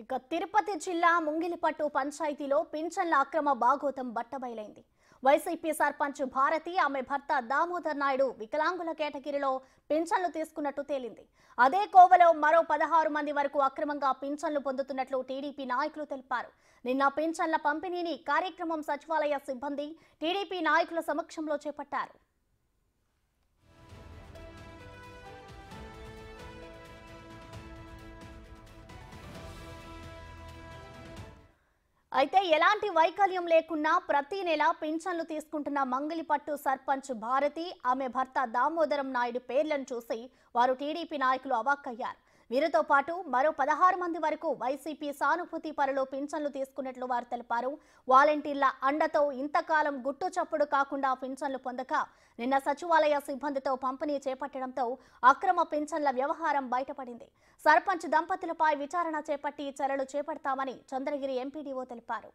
ఇక తిరుపతి జిల్లా ముంగిలిపట్టు పంచాయతీలో పింఛన్ల అక్రమ బాగోతం బట్టబయలైంది. వైసీపీ సర్పంచ్ భారతి ఆమె భర్త దామోదర్ నాయుడు వికలాంగుల కేటగిరీలో పింఛన్లు తీసుకున్నట్టు తేలింది. అదే కోవలో మరో 16 మంది వరకు అక్రమంగా పింఛన్లు పొందుతున్నట్లు టీడీపీ నాయకులు తెలిపారు. నిన్న పింఛన్ల పంపిణీని కార్యక్రమం సచివాలయ సిబ్బంది టీడీపీ నాయకుల సమక్షంలో చేపట్టారు. అయితే ఎలాంటి వైకల్యం లేకున్నా ప్రతి నెల పింఛన్లు తీసుకుంటున్న మంగళిపట్టు సర్పంచ్ భారతి ఆమె భర్త దామోదరం నాయుడు పేర్లను చూసి వారు టీడీపీ నాయకులు అవాక్కయ్యారు. వీరితో పాటు మరో 16 మంది వరకు వైసీపీ సానుభూతి పరులు పింఛన్లు తీసుకున్నట్లు వారు తెలిపారు. వాలంటీర్ల అండతో ఇంతకాలం గుట్టు చప్పుడు కాకుండా పింఛన్లు పొందక నిన్న సచివాలయ సిబ్బందితో పంపిణీ చేపట్టడంతో అక్రమ పింఛన్ల వ్యవహారం బయటపడింది. సర్పంచ్ దంపతులపై విచారణ చేపట్టి చర్యలు చేపడతామని చంద్రగిరి ఎంపీడీఓ తెలిపారు.